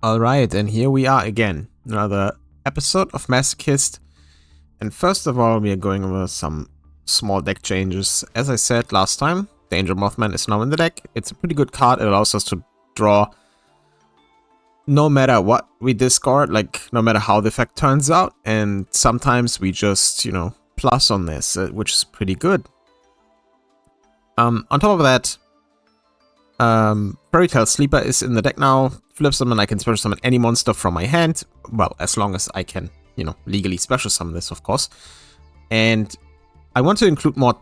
Alright, and here we are again. Another episode of Masochist. And first of all, we are going over some small deck changes. As I said last time, Danger Mothman is now in the deck. It's a pretty good card. It allows us to draw no matter what we discard, like no matter how the effect turns out. And sometimes we just, plus on this, which is pretty good. On top of that, Fairy Tale Sleeper is in the deck now. Flip summon, I can special summon any monster from my hand. Well, as long as I can, legally special summon this, of course. And I want to include more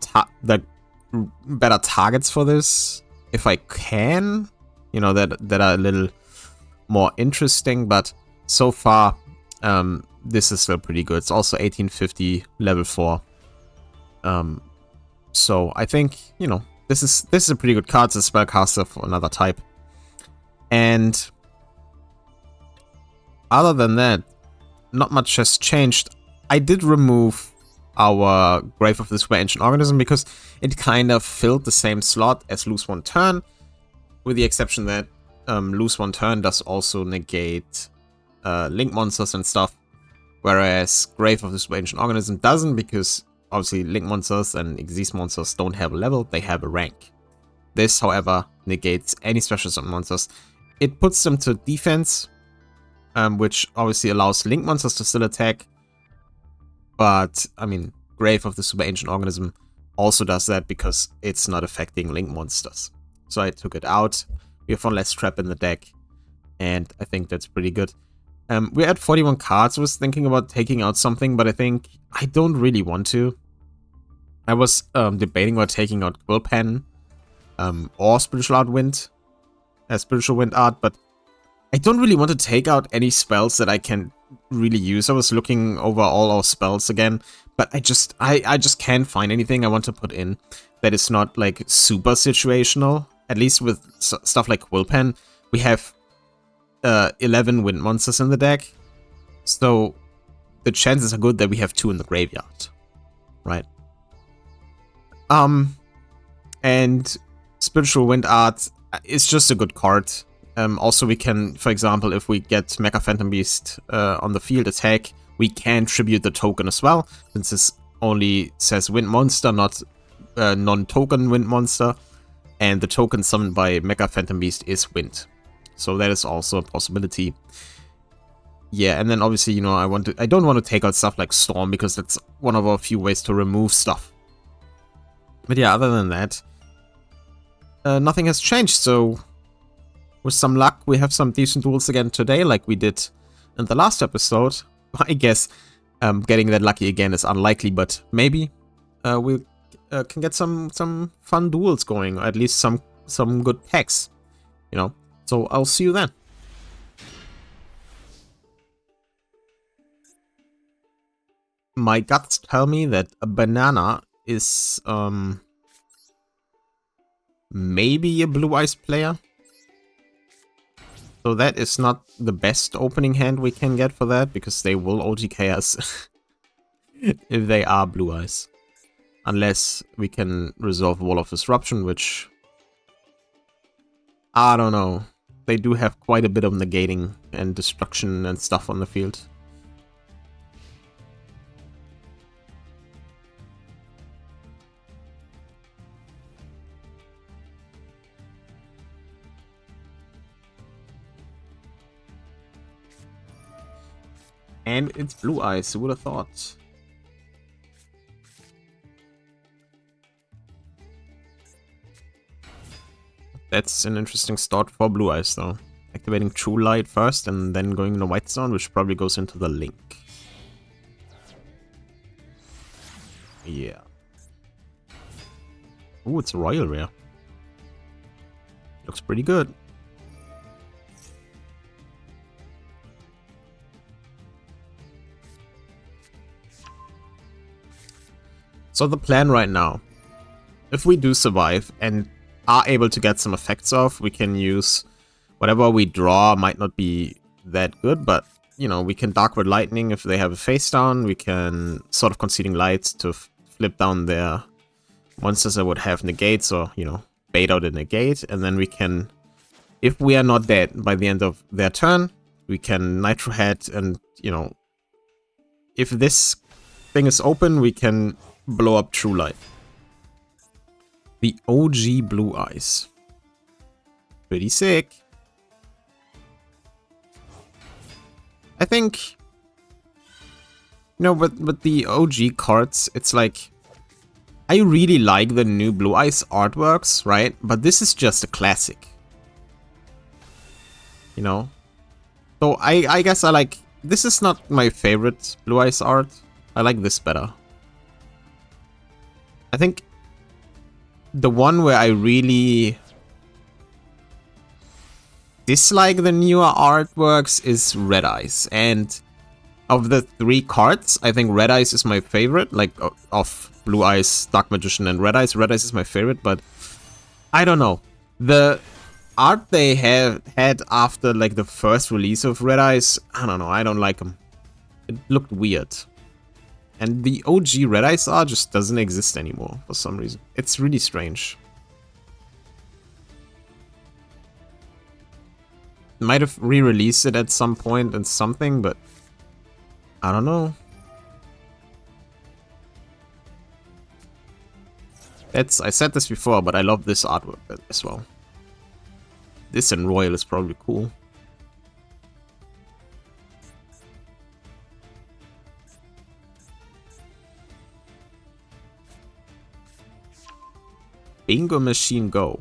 better targets for this, if I can. That are a little more interesting, but so far, this is still pretty good. It's also 1850 level 4. So I think, this is a pretty good card. It's a spellcaster for another type. And other than that, not much has changed. I did remove our Grave of the Super Ancient Organism because it kind of filled the same slot as Lose One Turn, with the exception that Lose One Turn does also negate Link monsters and stuff, whereas Grave of the Super Ancient Organism doesn't, because obviously Link monsters and Xyz monsters don't have a level, they have a rank. This, however, negates any special summon monsters. It puts them to defense, which obviously allows Link monsters to still attack. But, I mean, Grave of the Super Ancient Organism also does that because it's not affecting Link monsters. So I took it out. We have one less trap in the deck, and I think that's pretty good. We're at 41 cards. I was thinking about taking out something, but I think I don't really want to. I was debating about taking out Quill Pen or Spiritual Wind Art, but I don't really want to take out any spells that I can really use. I was looking over all our spells again, but I just can't find anything I want to put in that is not like super situational. At least with stuff like Quill Pen, we have 11 wind monsters in the deck, so the chances are good that we have 2 in the graveyard, right? And Spiritual Wind Art is just a good card. Also, we can, for example, if we get Mecha Phantom Beast on the field attack, we can tribute the token as well, since this only says wind monster, not non-token wind monster, and the token summoned by Mecha Phantom Beast is wind. So that is also a possibility. Yeah, and then obviously, I don't want to take out stuff like Storm, because that's one of our few ways to remove stuff. But yeah, other than that, nothing has changed, so with some luck, we have some decent duels again today, like we did in the last episode. I guess getting that lucky again is unlikely, but maybe we can get some fun duels going, or at least some good packs, So I'll see you then. My guts tell me that a banana is maybe a Blue Eyes player. So that is not the best opening hand we can get for that, because they will OTK us if they are Blue Eyes. Unless we can resolve Wall of Disruption, which I don't know. They do have quite a bit of negating and destruction and stuff on the field. And it's Blue Eyes, who would have thought? That's an interesting start for Blue Eyes, though. Activating True Light first, and then going into White Zone, which probably goes into the Link. Yeah. Ooh, it's a Royal Rare. Looks pretty good. So the plan right now, if we do survive and are able to get some effects off, we can use whatever we draw. Might not be that good, but we can Darkwood Lightning if they have a face down. We can Sword of Conceding Light to flip down their monsters that would have negates, or bait out a negate, and then we can, if we are not dead by the end of their turn, We can Nitro Head and, you know, if this thing is open, we can blow up True Light. The OG Blue Eyes. Pretty sick. I think, you know, but the OG cards, it's like, I really like the new Blue Eyes artworks, right? But this is just a classic. You know? So I guess I like, this is not my favorite Blue Eyes art. I like this better. I think the one where I really dislike the newer artworks is Red Eyes. And of the 3 cards, I think Red Eyes is my favorite. Like, of Blue Eyes, Dark Magician, and Red Eyes is my favorite. But I don't know. The art they have had after, like, the first release of Red Eyes, I don't know. I don't like them. It looked weird. And the OG Red Eyes art just doesn't exist anymore for some reason. It's really strange. Might have re-released it at some point and something, but I don't know. I said this before, but I love this artwork as well. This in Royal is probably cool. Bingo Machine Go.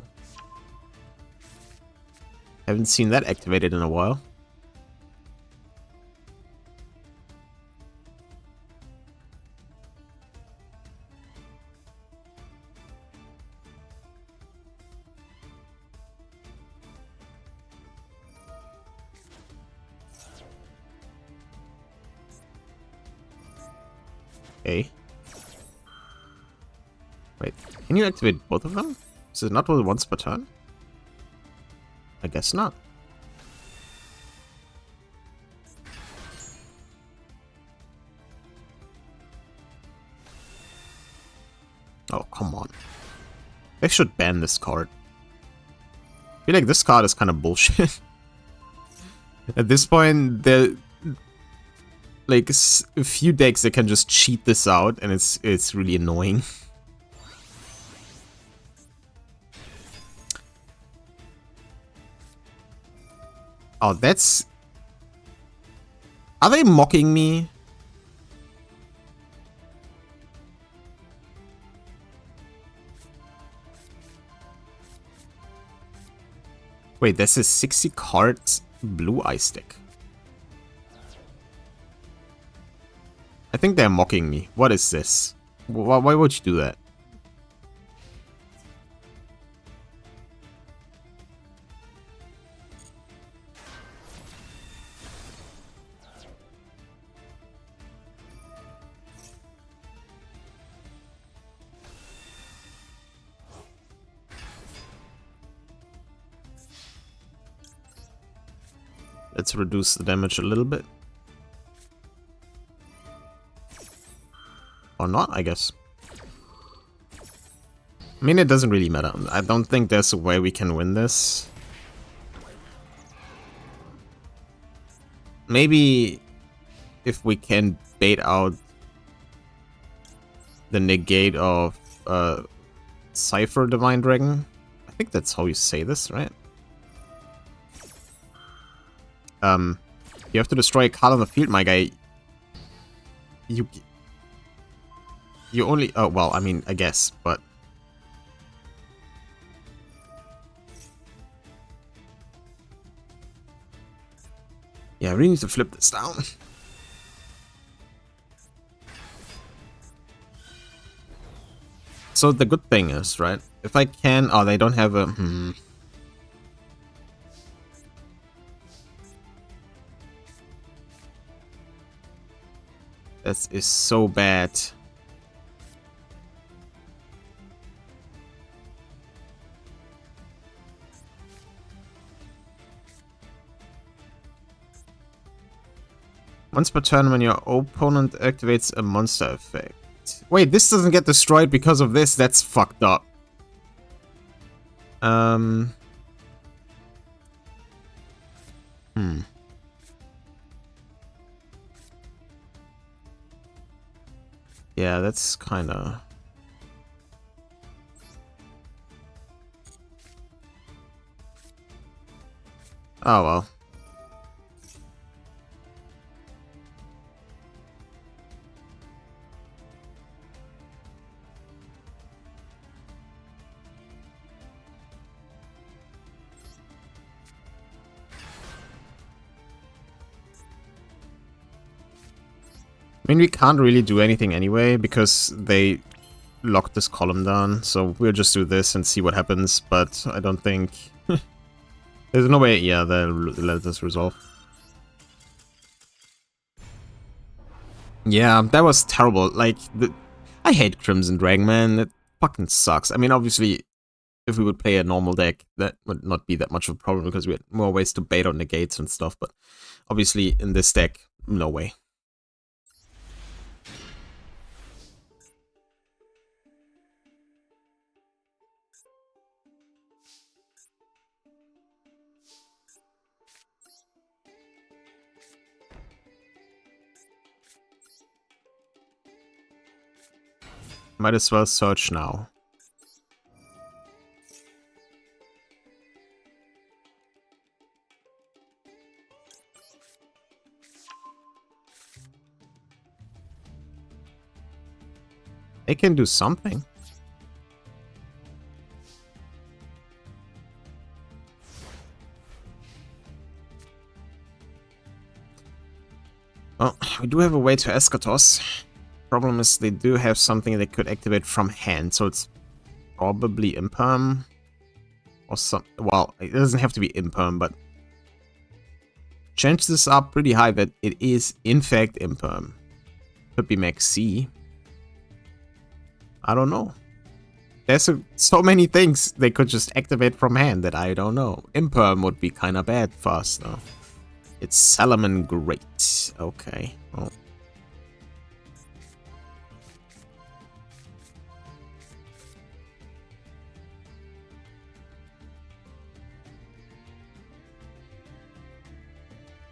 Haven't seen that activated in a while. Okay. Wait, can you activate both of them? Is it not once per turn? I guess not. Oh, come on. They should ban this card. I feel like this card is kind of bullshit. At this point, there like a few decks that can just cheat this out, and it's really annoying. Oh, that's... Are they mocking me? Wait, this is 60 cards Blue Eyes deck. I think they're mocking me. What is this? Why would you do that? Let's reduce the damage a little bit. Or not, I guess. I mean, it doesn't really matter. I don't think there's a way we can win this. Maybe if we can bait out the negate of Cypher Divine Dragon. I think that's how you say this, right? You have to destroy a card on the field, my guy. You only... Oh, well, I mean, I guess, but... Yeah, I really need to flip this down. So the good thing is, right? If I can... Oh, they don't have a... This is so bad. Once per turn when your opponent activates a monster effect. Wait, this doesn't get destroyed because of this? That's fucked up. Yeah, that's kind of... Oh, well. I mean, we can't really do anything anyway, because they locked this column down, so we'll just do this and see what happens, but I don't think... There's no way, yeah, they'll let us resolve. Yeah, that was terrible. Like, I hate Crimson Dragon, man. It fucking sucks. I mean, obviously, if we would play a normal deck, that would not be that much of a problem, because we had more ways to bait on negates and stuff, but obviously, in this deck, no way. Might as well search now. They can do something. Well, we do have a way to Eschatos. Problem is they do have something they could activate from hand, so it's probably Imperm. Or some... Well, it doesn't have to be Imperm, but... Chances are pretty high that it is, in fact, Imperm. Could be Max C. I don't know. There's so many things they could just activate from hand that I don't know. Imperm would be kind of bad for us, though. It's Salomon Great. Okay. Well.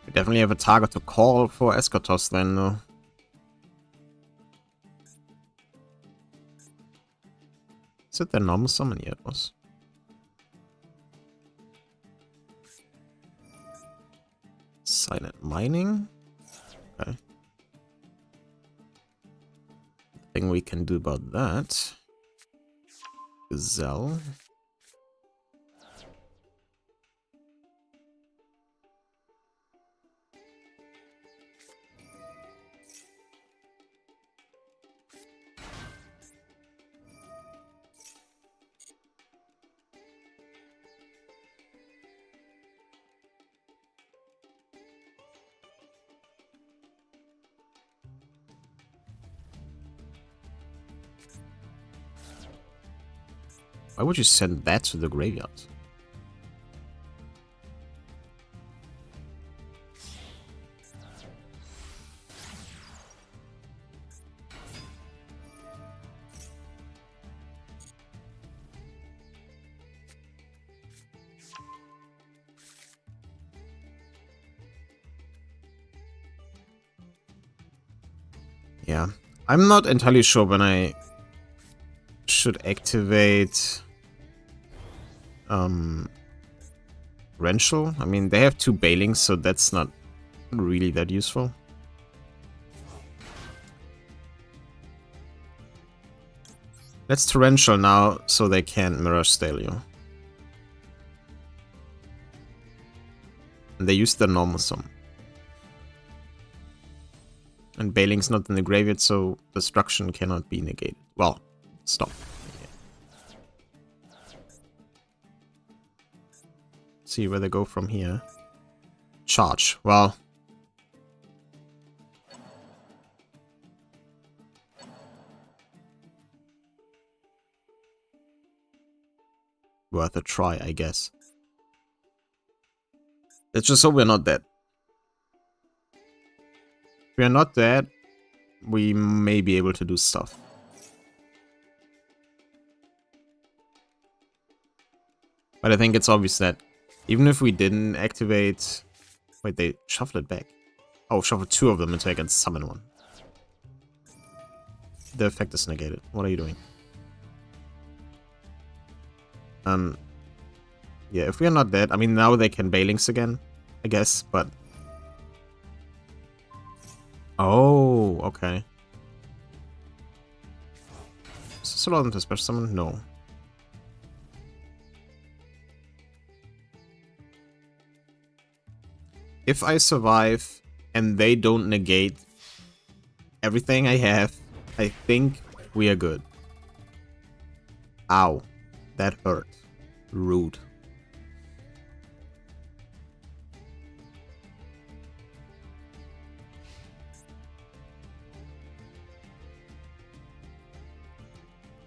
We definitely have a target to call for Eschatos then, though. Is it the normal summon? Yeah, it was. Silent mining. Okay. Thing we can do about that. Gazelle. Why would you send that to the graveyard? Yeah, I'm not entirely sure when I should activate Wrenchel. I mean, they have 2 Bailings, so that's not really that useful. Let's Torrential now, so they can't Mirage Stalio. And they use the normal summon. And Bailing's not in the graveyard, so destruction cannot be negated. Well, stop. See where they go from here. Charge. Well. Worth a try, I guess. Let's just hope we're not dead. If we're not dead, we may be able to do stuff. But I think it's obvious that even if we didn't activate... Wait, they shuffle it back. Oh, shuffle 2 of them until I can summon one. the effect is negated. What are you doing? Yeah, if we are not dead, I mean, now they can Balings again, I guess, but... Oh, okay. Is this allowed them to special summon? No. If I survive and they don't negate everything I have, I think we are good. Ow. That hurt. Rude.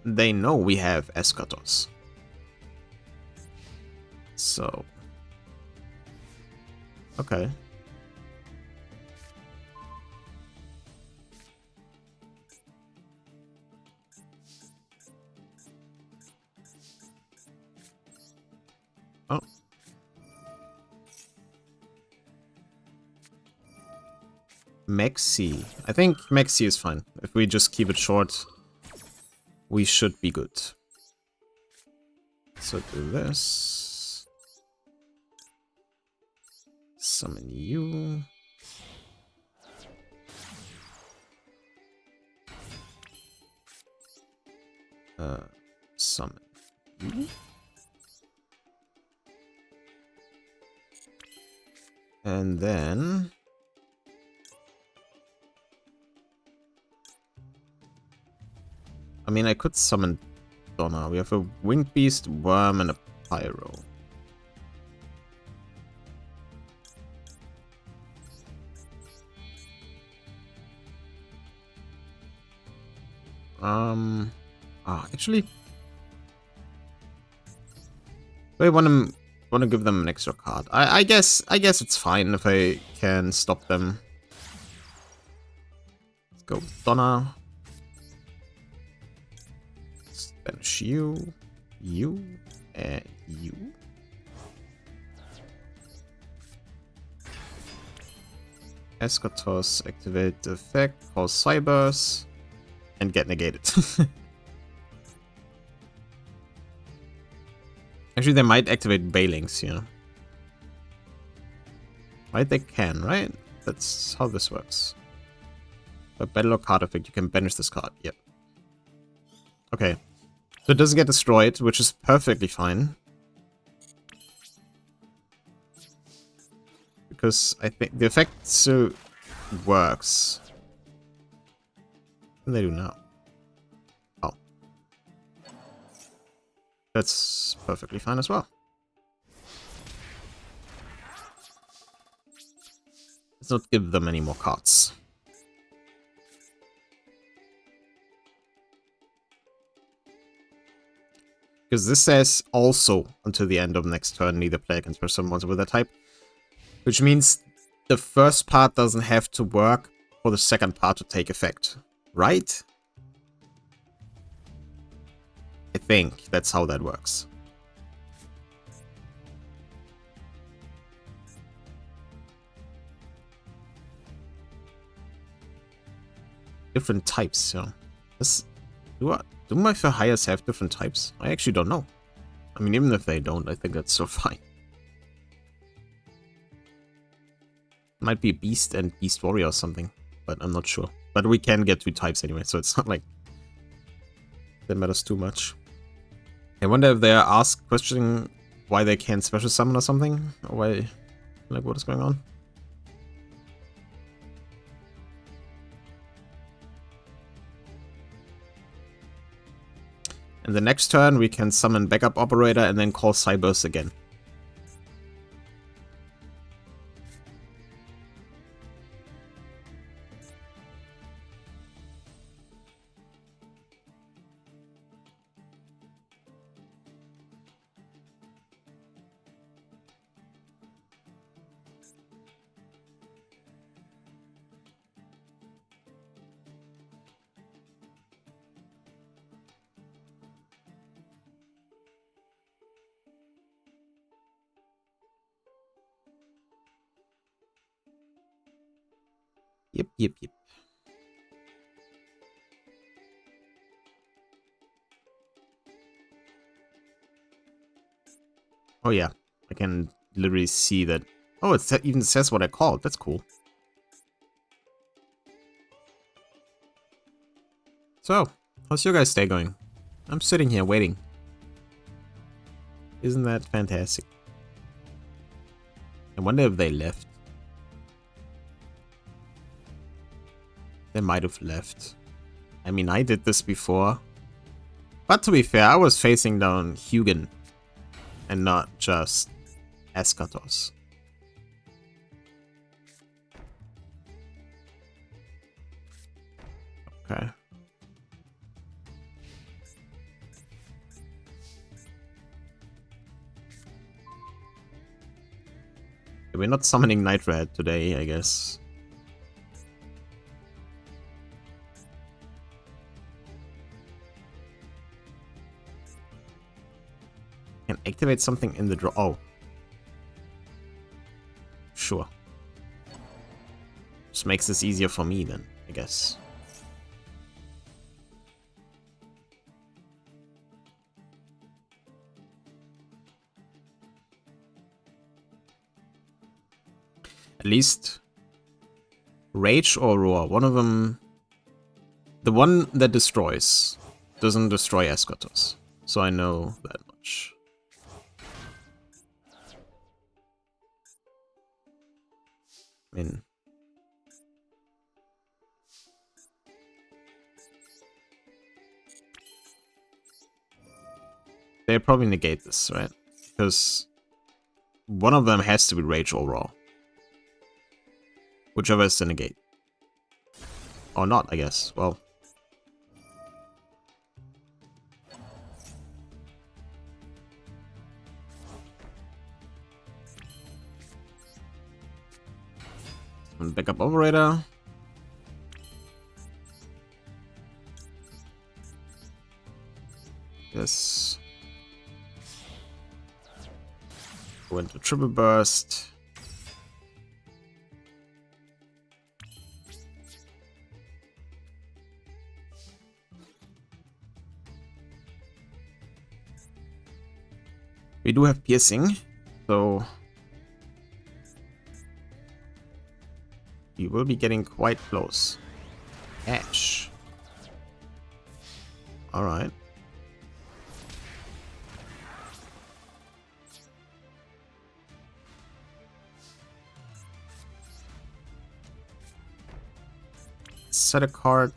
They know we have Eschatos. So... Okay. Oh. Mexi. I think Mexi is fine. If we just keep it short, we should be good. So do this. Summon you. Summon you. And then... I mean, I could summon Donna. We have a Winged Beast, Worm, and a Pyro. Actually... I want to give them an extra card. I guess it's fine if I can stop them. Let's go Donna. Banish you, and you. Eschatos, activate the effect, cause Cybers, and get negated. Actually, they might activate Balings, you know. Right, they can, right? That's how this works. By battle or card effect, you can banish this card. Yep. Okay. So it doesn't get destroyed, which is perfectly fine. Because I think the effect still works. What do they do now? Oh. That's perfectly fine as well. Let's not give them any more cards. Because this says also until the end of next turn, neither player can special summon monster with that type. Which means the first part doesn't have to work for the second part to take effect. Right? I think that's how that works. Different types, so... Do my Fahayas have different types? I actually don't know. I mean, even if they don't, I think that's still fine. Might be Beast and Beast Warrior or something, but I'm not sure. But we can get 2 types anyway, so it's not like that matters too much. I wonder if they are questioning why they can't special summon or something, or why, like, what is going on? And the next turn, we can summon Backup Operator and then call Cyburst again. Yep. Oh yeah, I can literally see that. Oh, it even says what I called. That's cool. So, how's your guys' day going? I'm sitting here waiting. Isn't that fantastic? I wonder if they left. They might have left. I mean, I did this before. But to be fair, I was facing down Hugin and not just Eschatos. Okay. We're not summoning Night Red today, I guess. Can activate something in the draw. Oh. Sure. Just makes this easier for me then, I guess. At least Rage or Roar. One of them... The one that destroys doesn't destroy Eschatos. So I know that much. I mean... They probably negate this, right? Because one of them has to be Rage or Raw. Whichever is the negate. Or not, I guess. Well. Backup operator. Yes. Go into triple burst. We do have piercing, so we will be getting quite close. Ash. Alright. Set a card.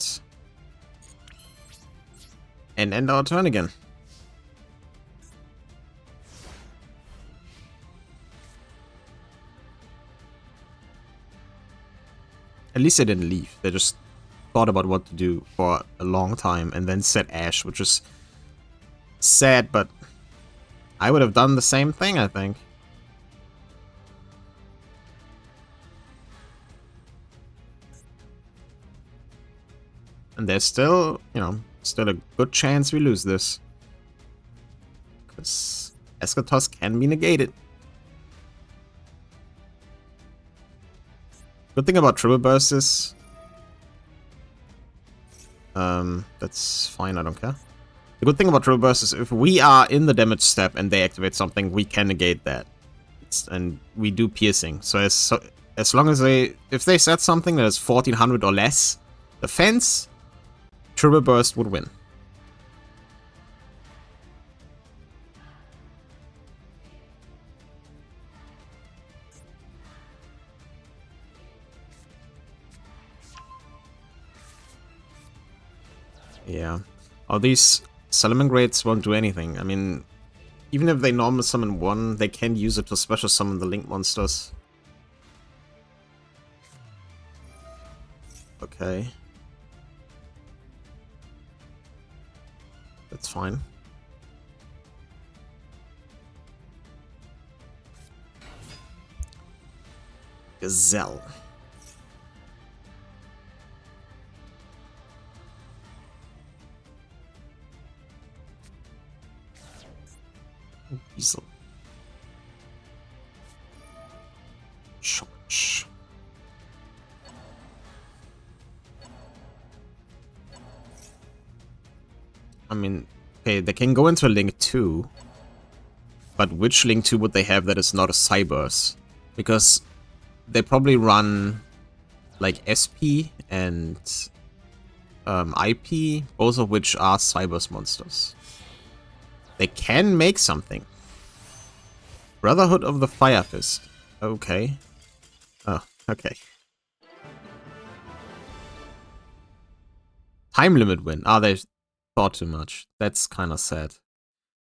And end our turn again. At least they didn't leave. They just thought about what to do for a long time and then set Ash, which is sad, but I would have done the same thing, I think. And there's still, you know, still a good chance we lose this. Because Eschatos can be negated. Good thing about triple burst is... that's fine, I don't care. The good thing about triple burst is if we are in the damage step and they activate something, we can negate that. And we do piercing. So as long as if they set something that is 1400 or less defense, triple burst would win. Yeah. Oh, these Salamangreats grades won't do anything. I mean, even if they normal summon one, they can use it to special summon the link monsters. Okay. That's fine. Gazelle. Weasel. Charge. I mean, okay, they can go into a link too. But which Link 2 would they have that is not a Cyberse? Because they probably run like SP and IP, both of which are Cyberse monsters. They can make something. Brotherhood of the Fire Fist. Okay. Oh, okay. Time limit win. Ah, they thought too much. That's kind of sad.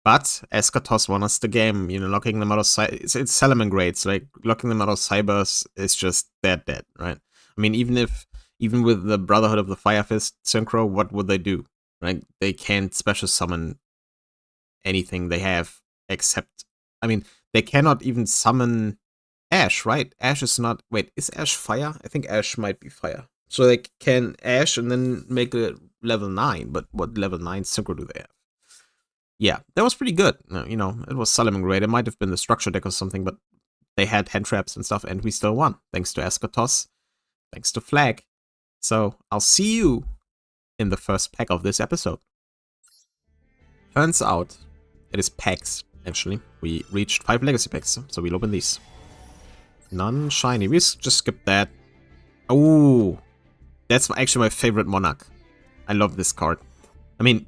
But Eschatos won us the game. You know, locking them out of it's Salaman grades. Like locking them out of Cyberse is just dead, right? I mean, even with the Brotherhood of the Fire Fist synchro, what would they do? Right? They can't special summon anything they have except. I mean, they cannot even summon Ash, right? Ash is not. Wait, is Ash fire? I think Ash might be fire. So they can Ash and then make a level 9, but what level 9 synchro do they have? Yeah, that was pretty good. You know, it was Solomon Grade. It might have been the structure deck or something, but they had hand traps and stuff, and we still won. Thanks to Eschatos, thanks to Flag. So I'll see you in the first pack of this episode. Turns out it is packs, actually. We reached 5 legacy packs, so we'll open these. None shiny. We just skipped that. Oh, that's actually my favorite Monarch. I love this card. I mean,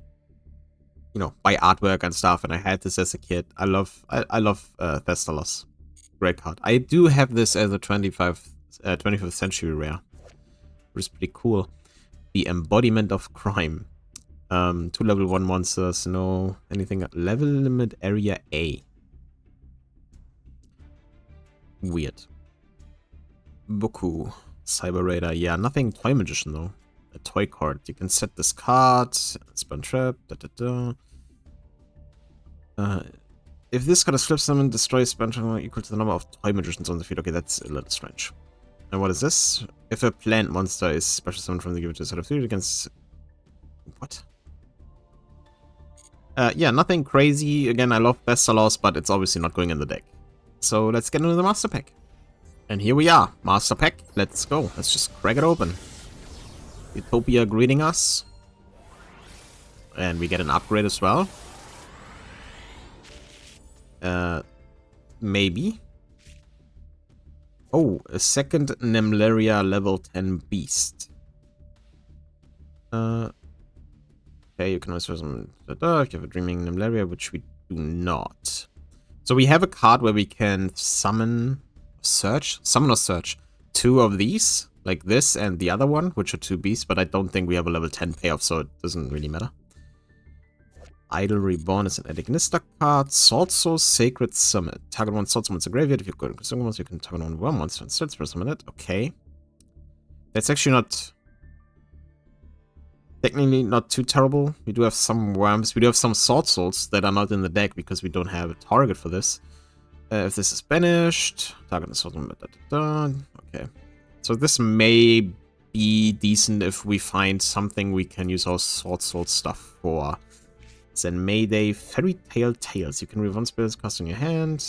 you know, by artwork and stuff, and I had this as a kid. I love Thestalos. Great card. I do have this as a 25th century rare, which is pretty cool. The Embodiment of Crime. 2 level 1 monsters, no anything. Level limit area A. Weird. Boku. Cyber Raider. Yeah, nothing Toy Magician though. A toy card. You can set this card. Spun trap. If this card is flip summon, destroy spun trap equal to the number of toy magicians on the field. Okay, that's a little strange. And what is this? If a plant monster is special summoned from the given to set of field against. What? Yeah, nothing crazy. Again, I love Thestalos, but it's obviously not going in the deck. So let's get into the Master Pack. And here we are. Master Pack. Let's go. Let's just crack it open. Utopia greeting us. And we get an upgrade as well. Maybe. Oh, a second Nemleria level 10 beast. Okay, you can also summon if you have a Dreaming Nemleria, which we do not. So we have a card where we can summon or search 2 of these, like this and the other one, which are 2 beasts, but I don't think we have a level 10 payoff, so it doesn't really matter. Idol Reborn is an Edignista card. Salt Soul Sacred Summit. Target 1 Salt Summons a graveyard. If you're good at summons, you can target 1 worm monster instead. Summon it. Okay. That's actually not. Technically not too terrible. We do have some worms. We do have some Salt Souls that are not in the deck because we don't have a target for this. If this is banished, target is Salt Summon. Okay. So this may be decent if we find something we can use our Salt Soul stuff for. Then Mayday, Fairy Tale Tales. You can read 1 spell cast in your hand.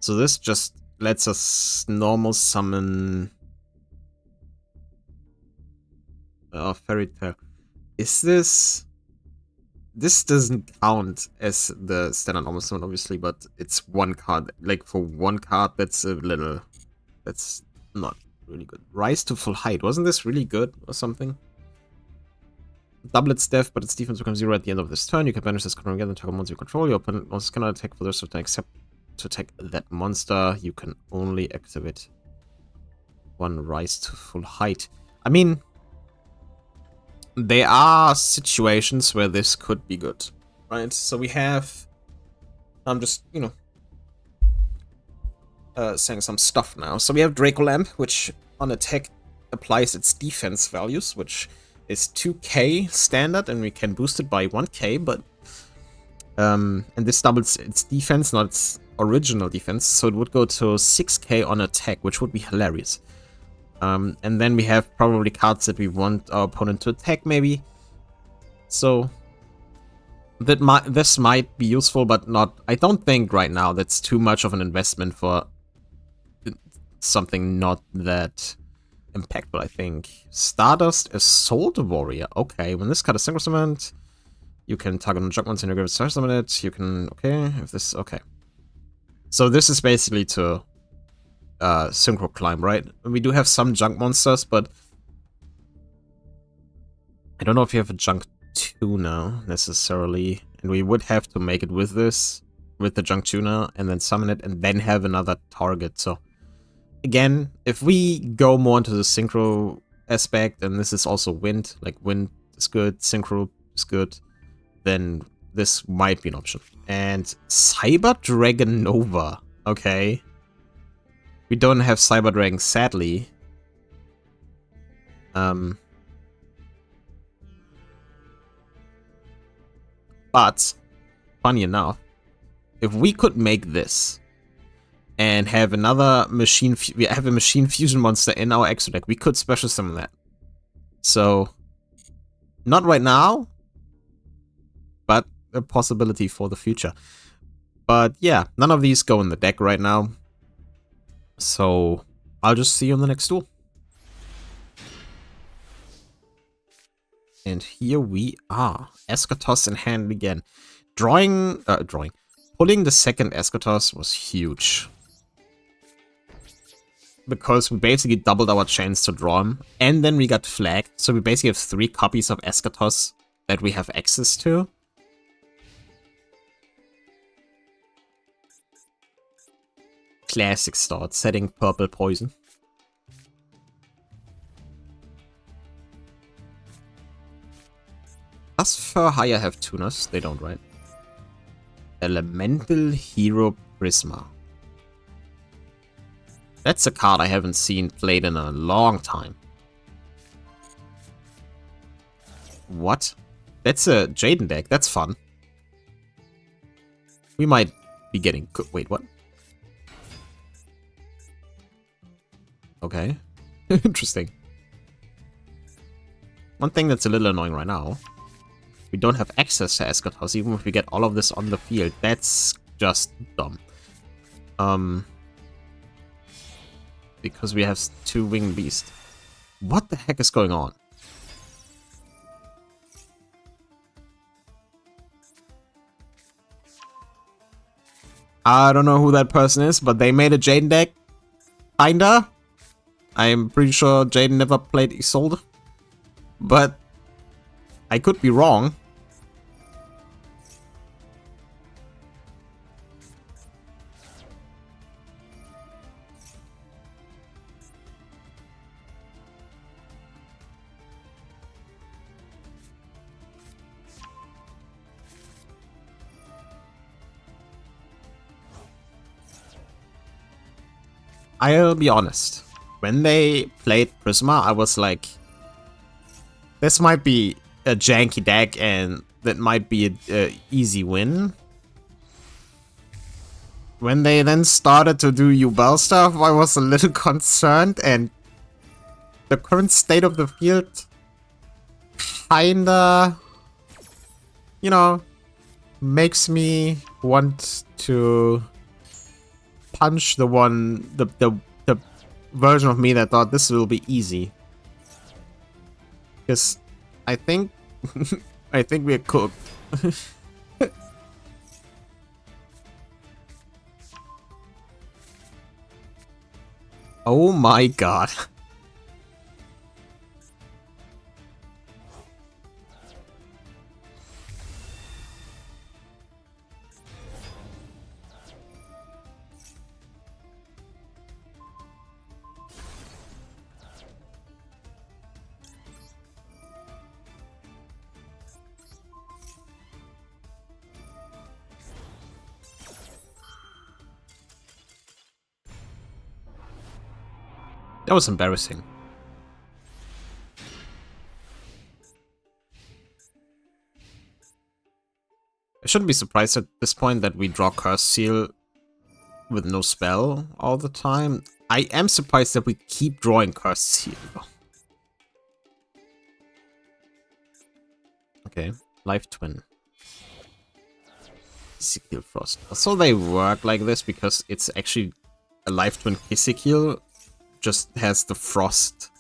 So this just lets us normal summon Fairy Tale. Is this... This doesn't count as the standard normal summon, obviously, but it's 1 card. Like, for 1 card, that's a little... That's not really good. Rise to Full Height. Wasn't this really good or something? Double its death, but its defense becomes 0 at the end of this turn. You can banish this card again and target monster you control. Your opponent monsters cannot attack for the rest of the turn except to attack that monster. You can only activate 1 Rise to Full Height. I mean, there are situations where this could be good, right? So we have... I'm just, you know, saying some stuff now. So we have Dracolamp, which on attack applies its defense values, which is 2k standard, and we can boost it by 1k, but and this doubles its defense, not its original defense, so it would go to 6k on attack, which would be hilarious. And then we have probably cards that we want our opponent to attack, maybe. So this might be useful, but not. I don't think right now that's too much of an investment for something not that impactful, I think. Stardust Assault Warrior. Okay, when this card is synchro summoned, You can target on junk once and you give it a summon it. You can, okay, if this, okay. So this is basically to synchro climb, right? We do have some junk monsters, but I don't know if you have a junk 2 now, necessarily. And we would have to make it with this, with the junk tuna, and then summon it, and then have another target. So, again, if we go more into the synchro aspect, and this is also wind, like wind is good, synchro is good, then this might be an option. And Cyber Dragon Nova, okay. We don't have Cyber Dragon, sadly. But, funny enough, if we could make this and have another machine, we have a machine fusion monster in our extra deck, we could special summon that. So, not right now, but a possibility for the future. But yeah, none of these go in the deck right now. So, I'll just see you on the next duel. And here we are. Eschatos in hand again. Pulling the second Eschatos was huge. Because we basically doubled our chance to draw him. And then we got flagged. So we basically have 3 copies of Eschatos that we have access to. Classic start, setting purple poison. Does Fur Hire have tuners? They don't, right? Elemental Hero Prisma. That's a card I haven't seen played in a long time. What? That's a Jaden deck. That's fun. We might be getting... Wait, what? Okay. Interesting. One thing that's a little annoying right now. We don't have access to Eschatos, even if we get all of this on the field. That's just dumb. Because we have 2 winged beasts. What the heck is going on? I don't know who that person is, but they made a Jaden deck. Kinda. I'm pretty sure Jaden never played Isolde. But I could be wrong. I'll be honest. When they played Prisma, I was like, this might be a janky deck and that might be a easy win. When they then started to do Duel stuff, I was a little concerned, and the current state of the field kinda, you know, makes me want to punch the version of me that thought this will be easy. Because I think I think we're cooked. Oh my god. That was embarrassing. I shouldn't be surprised at this point that we draw Curse Seal with no spell all the time. I am surprised that we keep drawing Curse Seal. Okay, Life Twin. Ezekiel Frost. So they work like this because it's actually a Life Twin Ezekiel. Just has the frost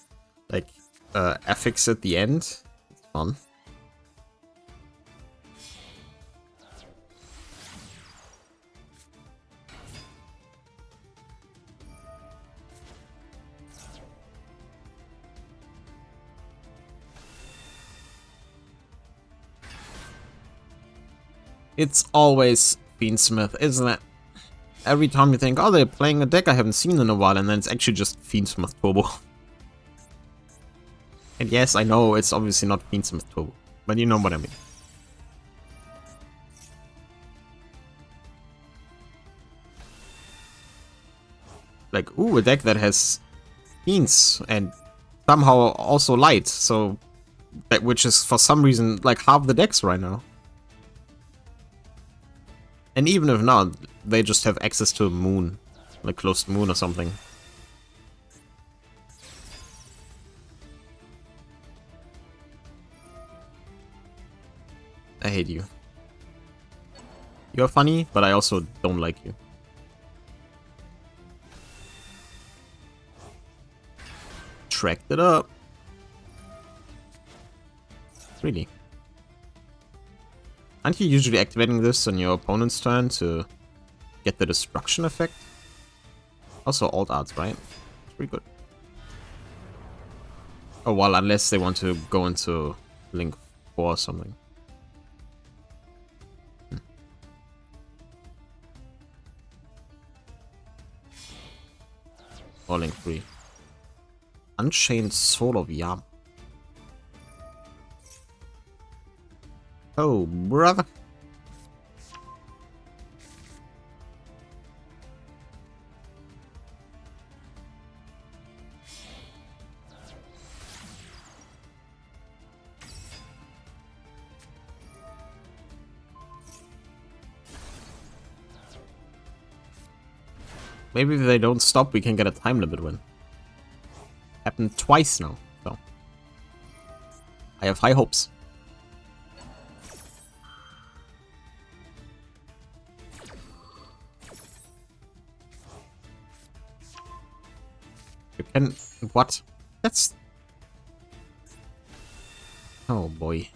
like affix at the end. It's fun. It's always Fiendsmith, isn't it? Every time you think, oh, they're playing a deck I haven't seen in a while, and then it's actually just Fiendsmith Turbo. And yes, I know it's obviously not Fiendsmith Turbo, but you know what I mean. Like, ooh, a deck that has Fiends and somehow also Light, so that, which is for some reason like half the decks right now. And even if not, they just have access to a moon, like closed moon or something. I hate you. You're funny, but I also don't like you. Tracked it up. Really? Aren't you usually activating this on your opponent's turn to get the destruction effect? Also alt arts, right? It's pretty good. Oh, well, unless they want to go into Link 4 or something. Or Link 3. Unchained Soul of Yam. Oh, brother. Maybe if they don't stop, we can get a time limit win. Happened twice now, so I have high hopes. You can... what? That's... oh boy.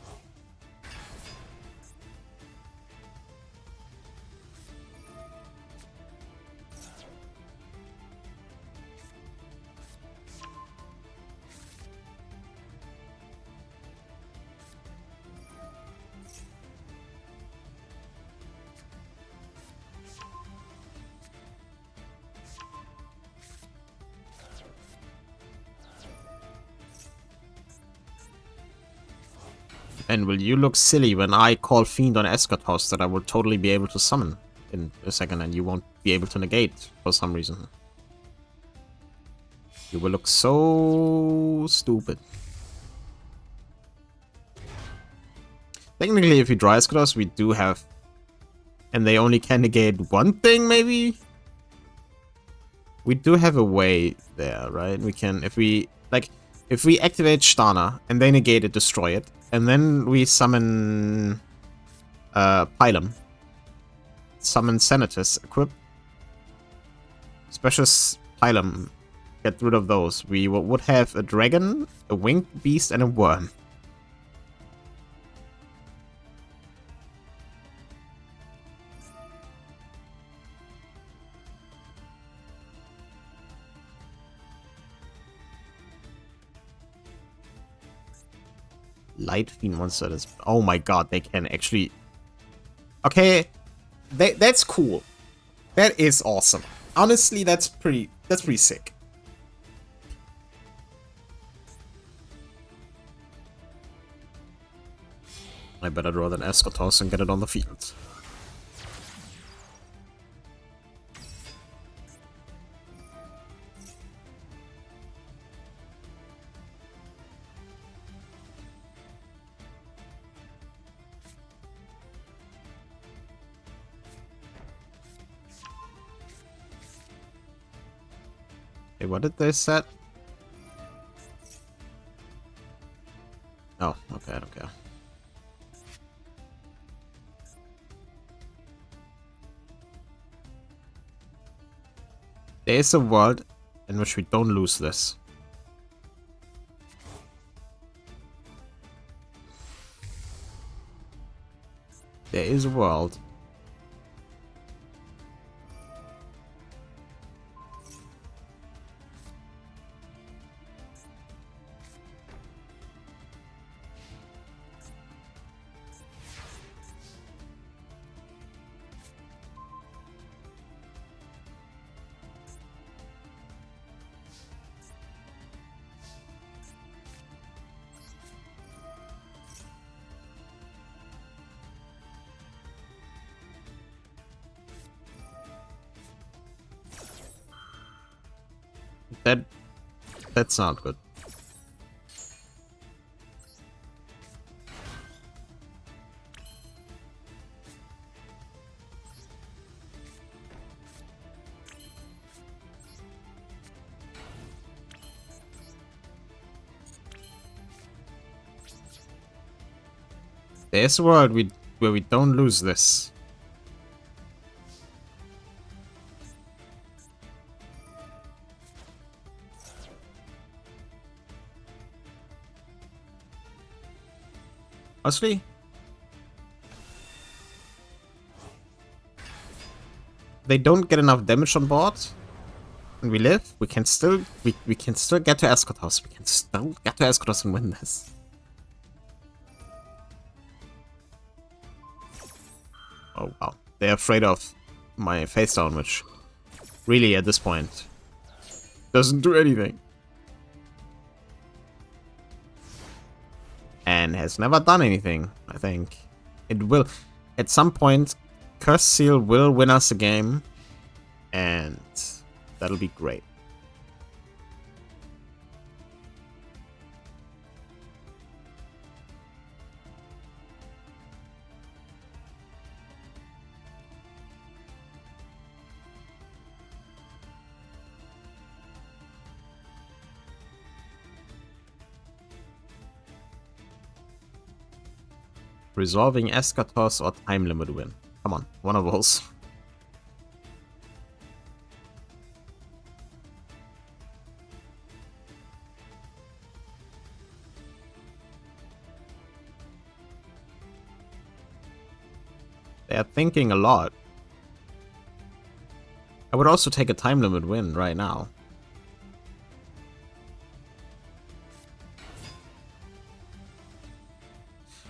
And will you look silly when I call Fiend on Eschatos that I will totally be able to summon in a second and you won't be able to negate for some reason? You will look so stupid. Technically, if you draw Eschatos, we do have... and they only can negate one thing, maybe? We do have a way there, right? We can, if we... like, if we activate Stana and they negate it, destroy it, and then we summon Pylum, summon Senatus, equip Special Pylum, get rid of those. We would have a dragon, a winged beast, and a worm. Light Fiend monster is... oh my god, they can actually... okay, that's cool. That is awesome. Honestly, that's pretty sick. I better draw than Eschatos and get it on the field. Hey, what did they set? Oh, okay, I don't care. There is a world in which we don't lose this. There is a world. That's not good. There's a world where we don't lose this. Honestly, they don't get enough damage on board, and we live. We can still we can still get to Eschatos. We can still get to Eschatos and win this. Oh wow, they're afraid of my face down, which really at this point doesn't do anything. And has never done anything, I think. It will. At some point, Curse Seal will win us a game, and that'll be great. Resolving Eschatos or time limit win. Come on, one of those. They're thinking a lot. I would also take a time limit win right now.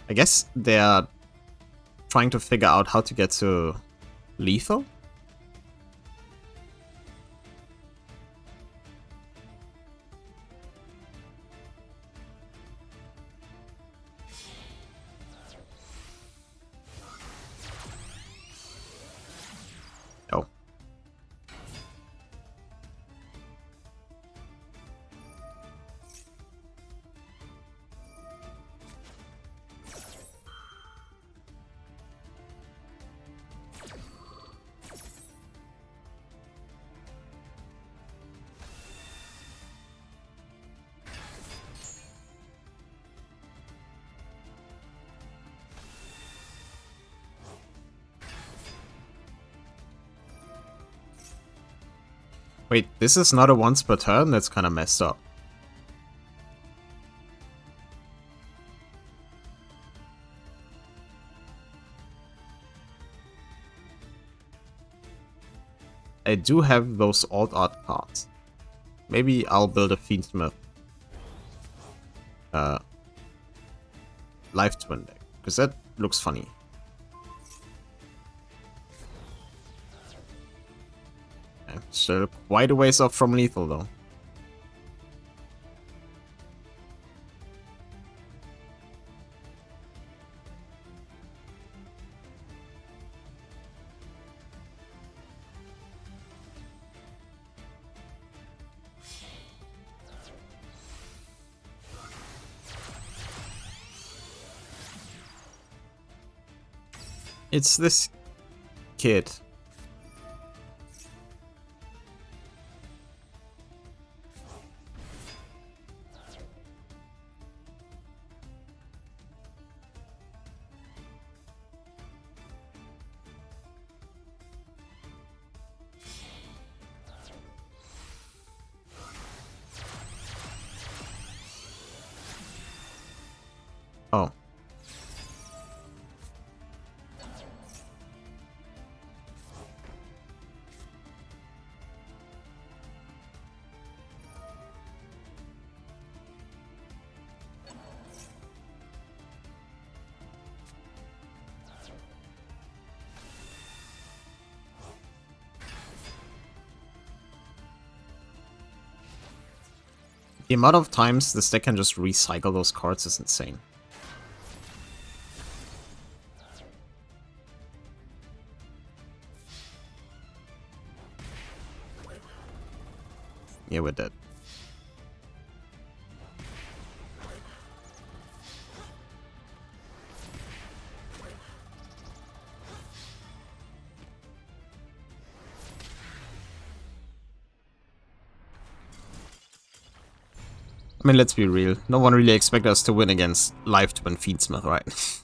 I guess they're trying to figure out how to get to lethal. Oh. Wait, this is not a once per turn? That's kind of messed up. I do have those alt art cards. Maybe I'll build a Fiendsmith Life Twin deck, because that looks funny. Okay, still quite a ways off from lethal though. It's this kid. Oh. The amount of times this deck can just recycle those cards is insane. Yeah, we're dead. I mean, let's be real. No one really expected us to win against Live Twin Fiendsmith, right?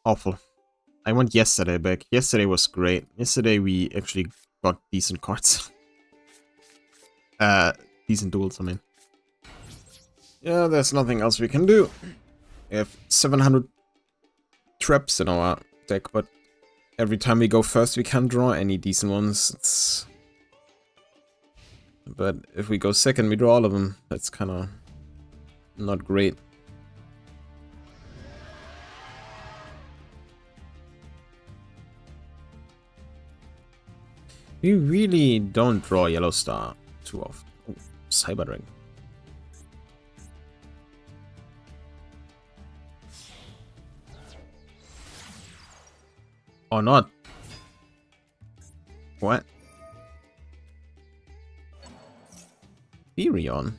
Awful. I went yesterday back. Yesterday was great. Yesterday we actually got decent cards. Decent duels, I mean. Yeah, there's nothing else we can do. We have 700 traps in our deck, but every time we go first we can't draw any decent ones. But if we go second we draw all of them. That's kind of not great. We really don't draw Yellow Star too often. Oh, Cyber Dragon. Or not. What? Firion.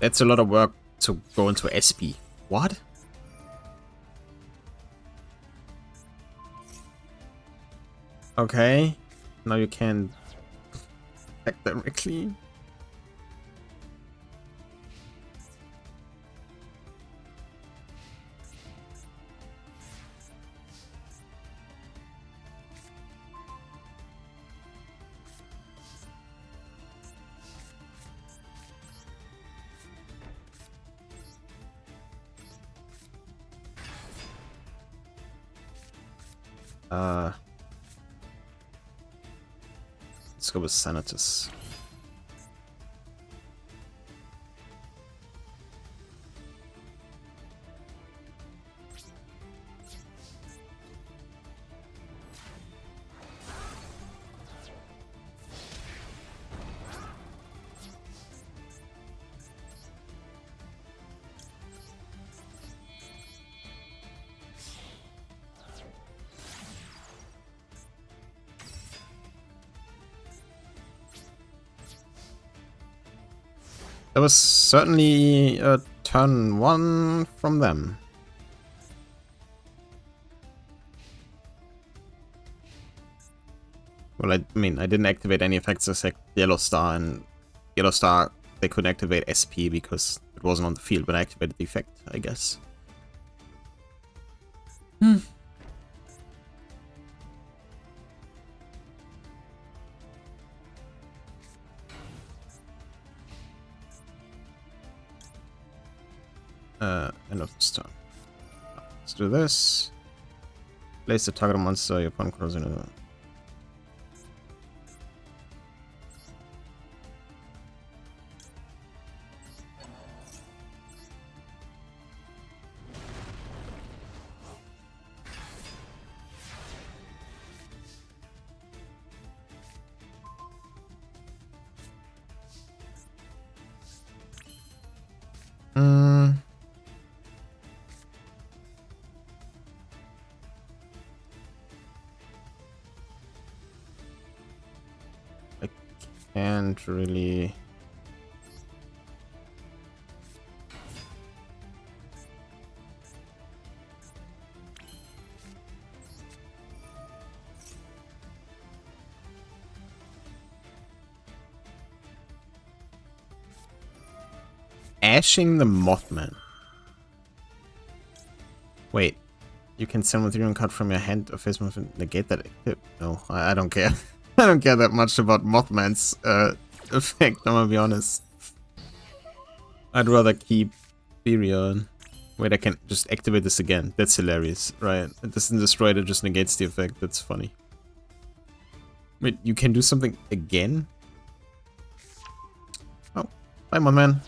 That's a lot of work to go into SP. What? Okay. Now you can attack directly. Let's go with Senatus. That was certainly a turn 1 from them. Well, I mean, I didn't activate any effects except Yellow Star, and Yellow Star, they couldn't activate SP because it wasn't on the field, but I activated the effect, I guess. End of this turn. Let's do this. Place the target monster your opponent controls in a... Can't really... Ashing the Mothman. Wait, you can send with your own card from your hand or face move and negate that. No, I don't care. I don't care that much about Mothman's effect, I'm gonna be honest. I'd rather keep Firion. Wait, I can just activate this again. That's hilarious, right? It doesn't destroy it, it just negates the effect. That's funny. Wait, you can do something again? Oh, bye, Mothman.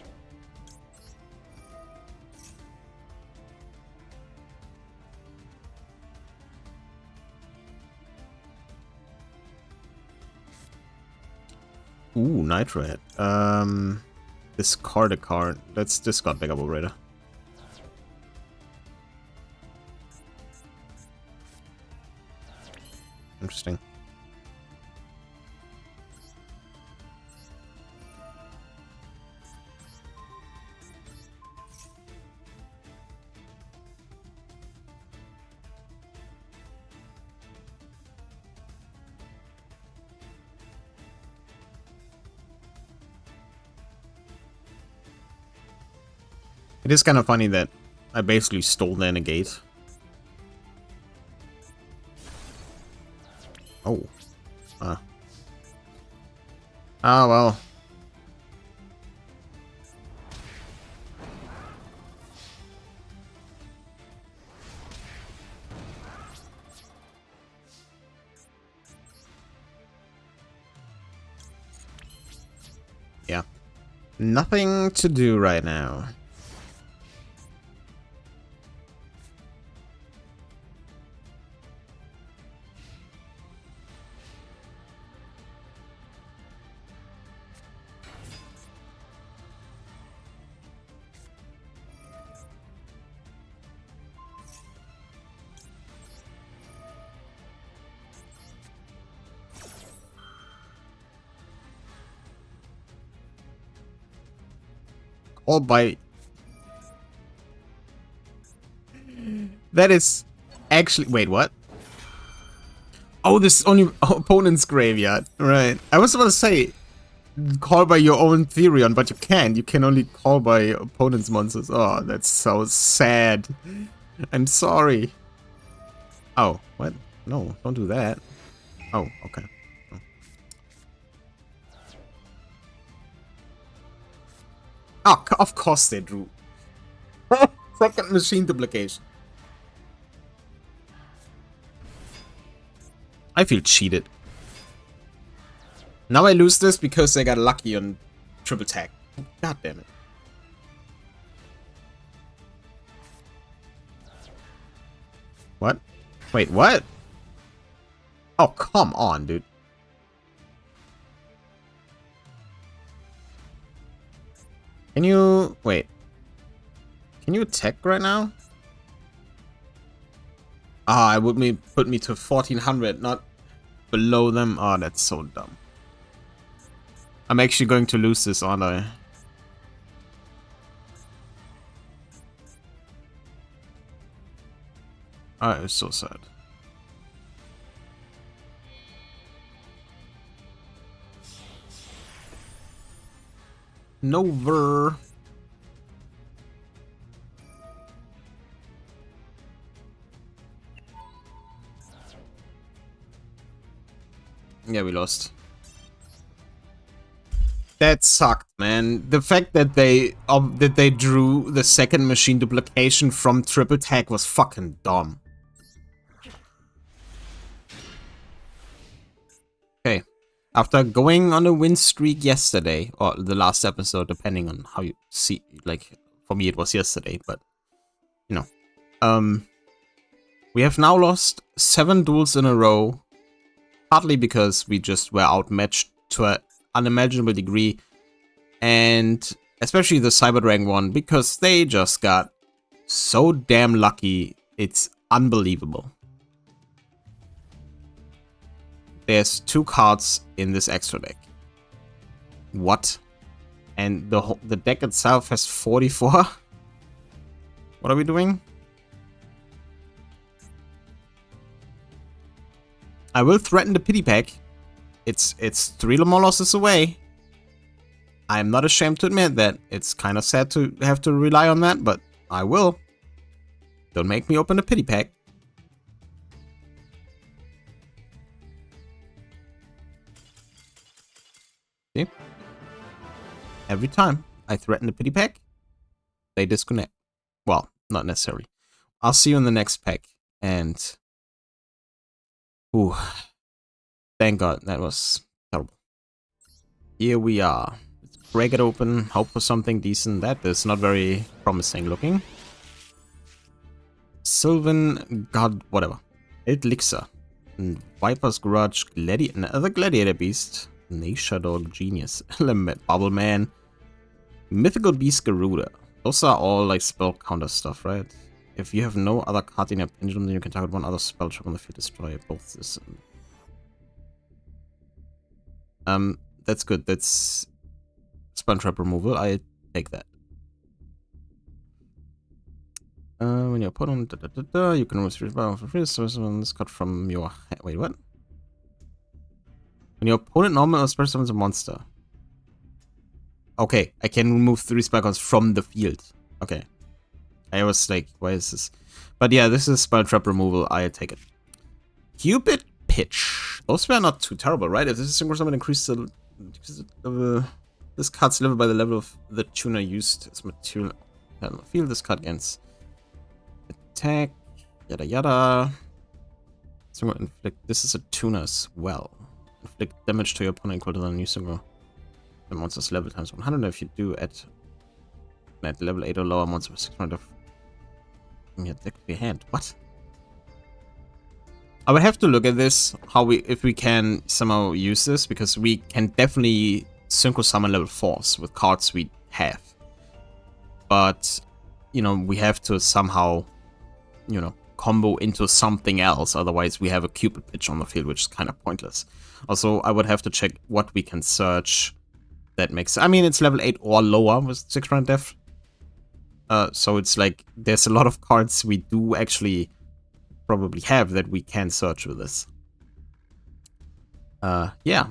Ooh, Nitro Head. Discard a card. Let's discard Backup Operator. Interesting. It is kind of funny that I basically stole their negate. Oh. Ah, well. Yeah. Nothing to do right now. All by... That is actually... Wait, what? Oh, this is only opponent's graveyard. Right. I was about to say, call by your own Therion, but you can't. You can only call by opponent's monsters. Oh, that's so sad. I'm sorry. Oh, what? No, don't do that. Oh, okay. Oh, of course they drew. Second machine duplication. I feel cheated. Now I lose this because I got lucky on triple tag. God damn it. What? Wait, what? Oh, come on, dude. Can you... Wait. Can you attack right now? Ah, it would put me to 1400, not below them. Oh, that's so dumb. I'm actually going to lose this, aren't I? Oh, it's so sad. Nover. Yeah, we lost. That sucked, man. The fact that they drew the second machine duplication from triple tag was fucking dumb. Okay. After going on a win streak yesterday, or the last episode, depending on how you see, like, for me it was yesterday, but, you know. We have now lost 7 duels in a row, partly because we just were outmatched to an unimaginable degree, and especially the Cyber Dragon one, because they just got so damn lucky, it's unbelievable. There's 2 cards in this extra deck. What? And the deck itself has 44? What are we doing? I will threaten the pity pack. It's 3 more losses away. I'm not ashamed to admit that. It's kind of sad to have to rely on that, but I will. Don't make me open the pity pack. See? Every time I threaten the pity pack, they disconnect. Well, not necessarily. I'll see you in the next pack. And... ooh. Thank God, that was terrible. Here we are. Let's break it open, hope for something decent. That is not very promising looking. Sylvan, God, whatever. Elixir. Viper's Grudge, another Gladiator Beast. Nature Dog, Genius. Element, Bubble Man. Mythical Beast, Garuda. Those are all like spell counter stuff, right? If you have no other card in your pendulum, then you can target one other spell trap on the field, destroy both this. That's good. That's Spell Trap removal. I take that. When your opponent, you can remove 3 power for free. So this cut from your hand. Wait, what? When your opponent normally or special summons a monster. Okay, I can remove 3 spell cards from the field. Okay. I was like, why is this? But yeah, this is Spell Trap removal. I take it. Cupid Pitch. Those were not too terrible, right? If this is synchro summon, increase this card's level by the level of the tuner used as material on the field. This card gains attack, yada yada. Synchro inflict. This is a tuner as well. Inflict damage to your opponent equal to the new synchro. The monster's level times 100. If you do at level 8 or lower, monster with 600 of your deck to your hand. What? I would have to look at this, if we can somehow use this, because we can definitely synchro summon level 4s with cards we have. But, you know, we have to somehow, you know, combo into something else, otherwise we have a Cupid Pitch on the field, which is kind of pointless. Also, I would have to check what we can search that makes... I mean, it's level 8 or lower with 6-round depth. So it's like, there's a lot of cards we do actually probably have that we can search with this. Yeah.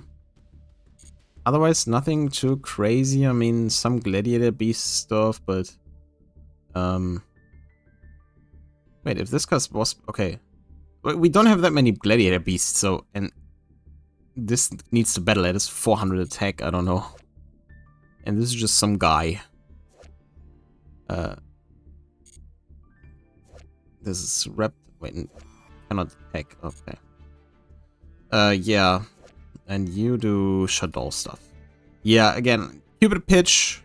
Otherwise, nothing too crazy. I mean, some Gladiator Beast stuff, but... Wait, if this card was... Okay. We don't have that many Gladiator Beasts, so... And this needs to battle at. It's 400 attack, I don't know. And this is just some guy. This is rep... Wait, cannot attack. Okay. Yeah. And you do Shadow stuff. Yeah, again, Cupid Pitch,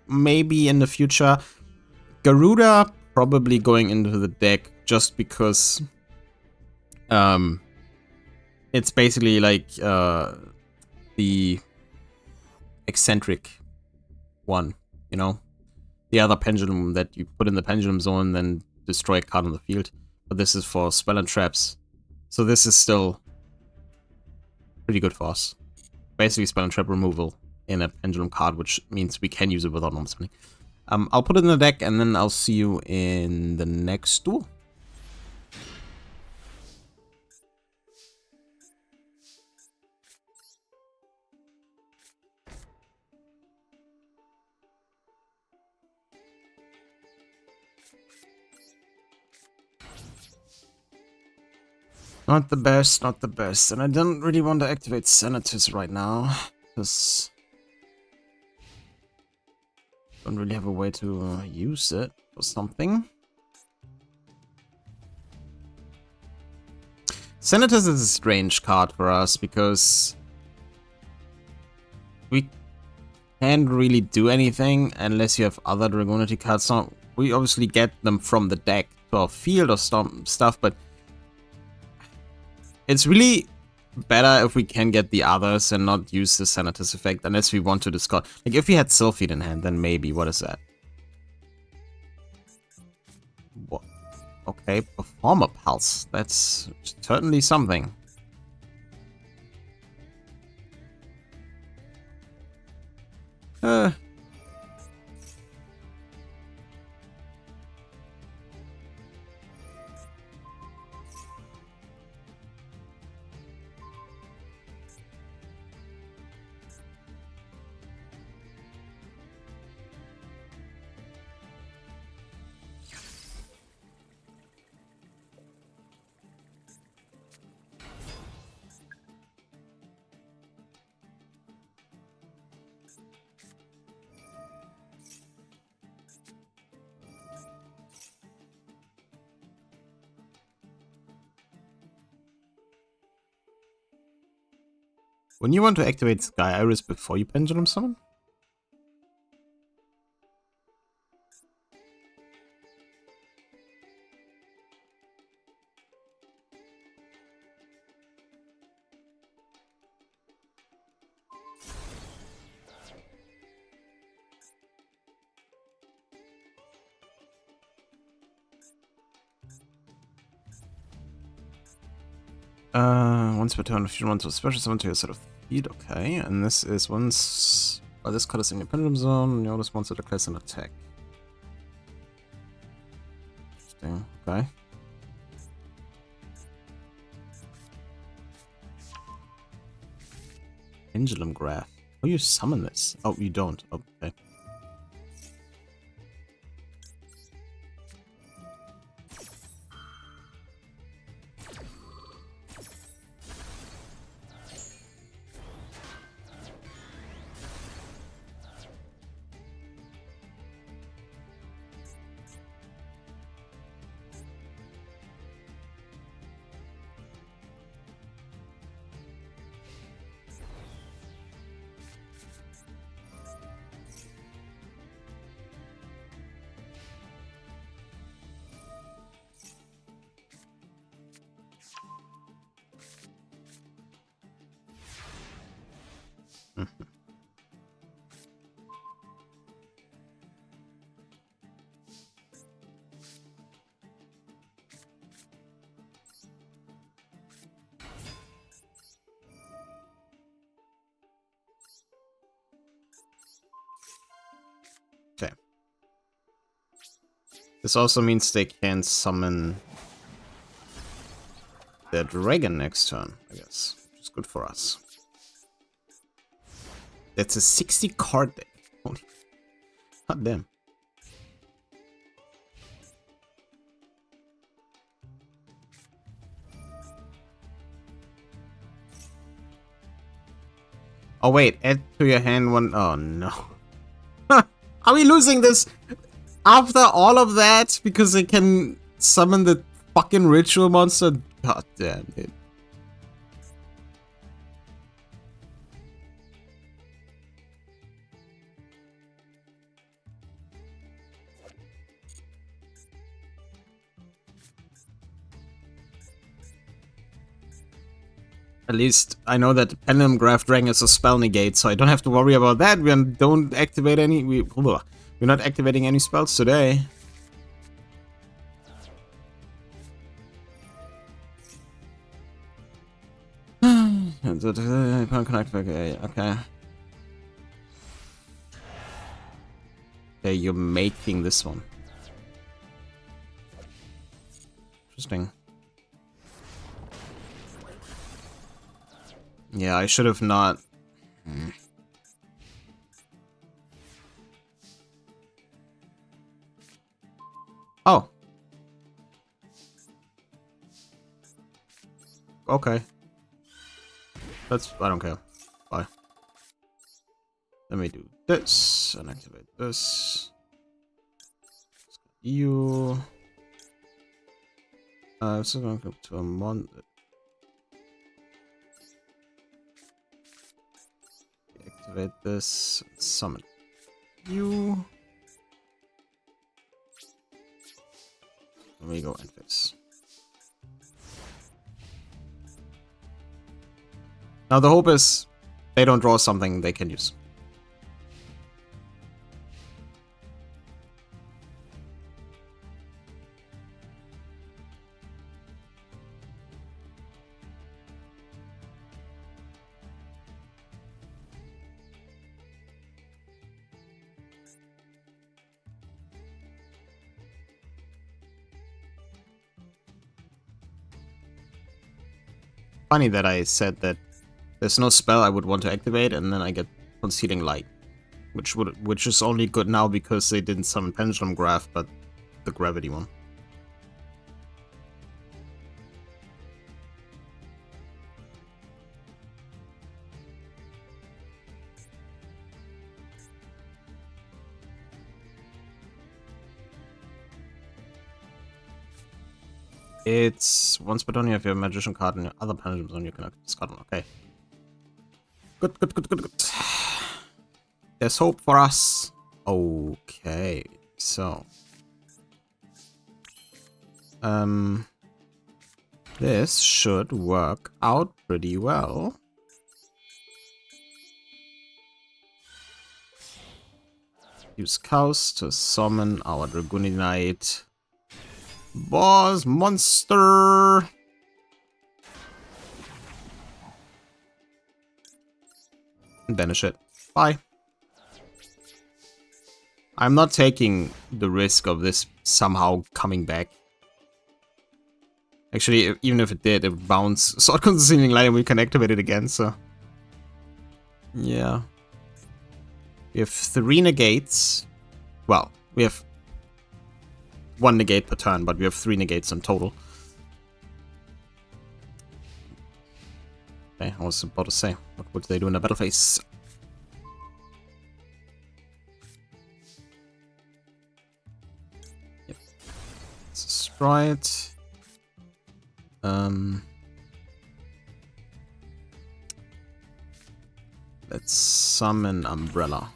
maybe in the future. Garuda, probably going into the deck just because... it's basically like the eccentric one, you know? The other pendulum that you put in the pendulum zone, then destroy a card on the field. But this is for spell and traps. So this is still pretty good for us. Basically spell and trap removal in a pendulum card, which means we can use it without normal spelling. I'll put it in the deck and then I'll see you in the next duel. Not the best, not the best. And I don't really want to activate Senators right now, because I don't really have a way to use it for something. Senators is a strange card for us, because we can't really do anything unless you have other Dragonity cards. So we obviously get them from the deck to our field or stuff, but it's really better if we can get the others and not use the Senators effect unless we want to discard. Like, if we had Sylphid in hand, then maybe. What is that? What? Okay, Performer Pulse. That's certainly something. When you want to activate Sky Iris before you Pendulum Summon? Once per turn, if you want to special summon to your set of speed, okay. And this is once... Well, this card is in your pendulum zone, you this monster declares an attack. Interesting, okay. Pendulum graph. Oh, you summon this. Oh, you don't. Okay. Okay. This also means they can summon the dragon next turn, I guess. Which is good for us. That's a 60 card deck. Holy god damn. Oh wait, add to your hand one. Oh no. Are we losing this after all of that? Because they can summon the fucking ritual monster? God damn it. At least I know that Pendulum Graph Dragon is a spell negate, so I don't have to worry about that. We don't activate any. We're not activating any spells today. Okay. Okay, you're making this one. Interesting. Yeah, I should have not. Oh. Okay. I don't care. Bye. Let me do this and activate this. You. This is going to go to a month. Activate this. Summon you. There we go. End phase. Now the hope is they don't draw something they can use. Funny that I said that there's no spell I would want to activate, and then I get Concealing Light, which is only good now because they didn't summon Pendulum Graph, but the Gravity one. It's once per turn you have your Magician card in your other Pendulum zone, you can discard one. Okay. Good. There's hope for us. Okay, so this should work out pretty well. Use cows to summon our Dragoonite boss monster. and banish it. Bye. I'm not taking the risk of this somehow coming back. Actually, even if it did, it would bounce Sword Consuming Light and we can activate it again, so... Yeah. We have 3 negates. Well, we have 1 negate per turn, but we have 3 negates in total. Okay, I was about to say, what would they do in the battle phase? Yep. Let's destroy it. Let's summon Umbrella.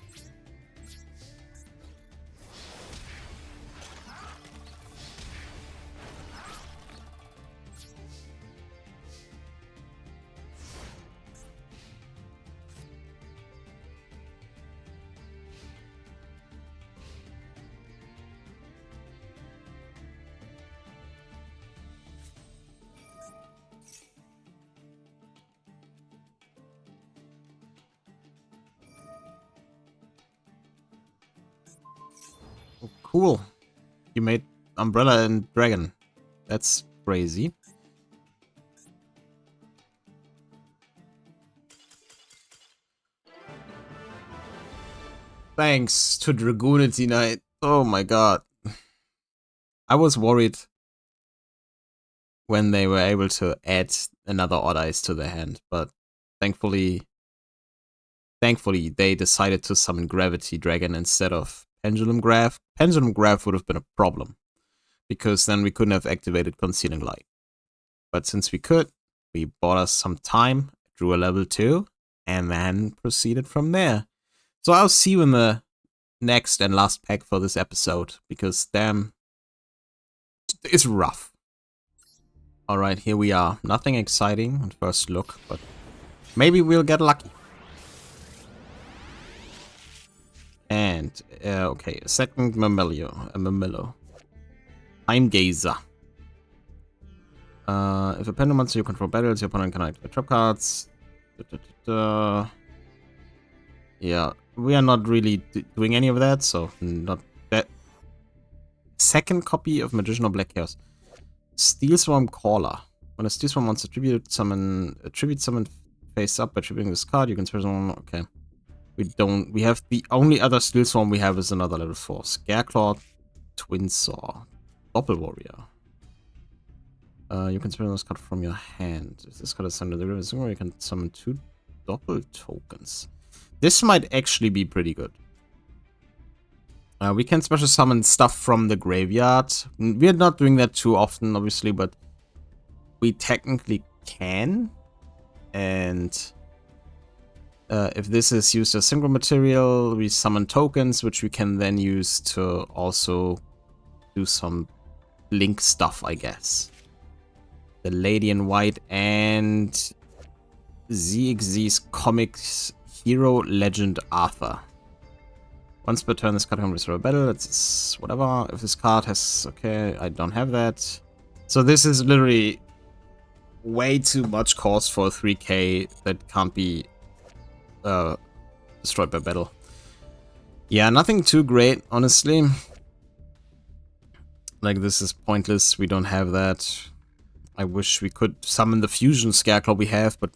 Cool. You made Umbrella and Dragon. That's crazy. Thanks to Dragoonity Knight. Oh my god. I was worried when they were able to add another Odd Eyes to their hand, but thankfully they decided to summon Gravity Dragon instead of Pendulum Graph. Pendulum Graph would have been a problem, because then we couldn't have activated Concealing Light. But since we could, we bought us some time, drew a level 2, and then proceeded from there. So I'll see you in the next and last pack for this episode, because damn, it's rough. Alright, here we are. Nothing exciting at first look, but maybe we'll get lucky. And, okay, a second Mamello. Time Gazer. If a pendulum monster you control battles, your opponent can activate trap cards. Yeah, we are not really doing any of that, so not that. Second copy of Magician of Black Chaos. Steel Swarm Caller. When a Steel Swarm monster tribute summon face up by tributing this card, you can spare someone. Okay. We have the only other Steel Swarm we have is another level 4. Scareclaw, Twin Saw, Doppel Warrior. You can summon this card from your hand. If this card is under the river, you can summon 2 Doppel tokens. This might actually be pretty good. We can special summon stuff from the graveyard. We're not doing that too often, obviously, but we technically can. And if this is used as single material, we summon tokens, which we can then use to also do some link stuff, I guess. The Lady in White and ZXZ's Comics Hero Legend Arthur. Once per turn, this card can restore a battle. It's whatever. If this card has... Okay, I don't have that. So this is literally way too much cost for a 3k that can't be destroyed by battle. Yeah, nothing too great, honestly. Like, this is pointless. We don't have that. I wish we could summon the fusion Scareclaw we have, but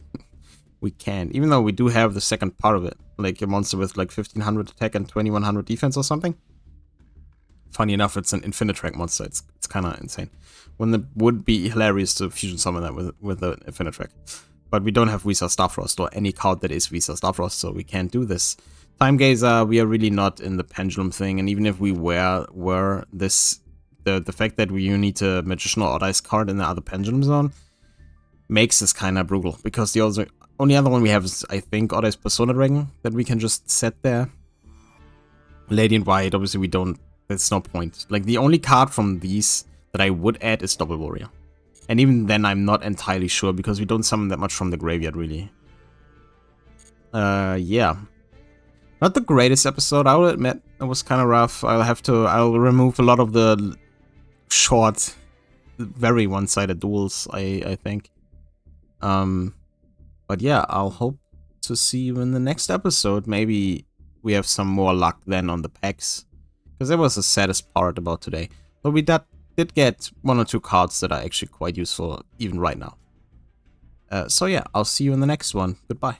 we can't. Even though we do have the second part of it. Like a monster with like 1500 attack and 2100 defense or something. Funny enough, it's an infinite rank monster. It's kind of insane. When it would be hilarious to fusion summon that with the infinite rank. But we don't have Visa Starfrost or any card that is Visa Starfrost, so we can't do this. Time Gazer, we are really not in the pendulum thing, and even if we were this, the fact that you need a Magician or Odd Eyes card in the other pendulum zone makes this kind of brutal, because the only other one we have is, I think, Odd Eyes Persona Dragon that we can just set there. Lady in White, obviously we don't, there's no point. Like, the only card from these that I would add is Doppel Warrior. And even then I'm not entirely sure, because we don't summon that much from the graveyard, really. Yeah. Not the greatest episode, I will admit. It was kind of rough. I'll remove a lot of the short, very one-sided duels, I think. But yeah, I'll hope to see you in the next episode. Maybe we have some more luck then on the packs, because that was the saddest part about today. But we did get 1 or 2 cards that are actually quite useful even right now. So yeah, I'll see you in the next one. Goodbye.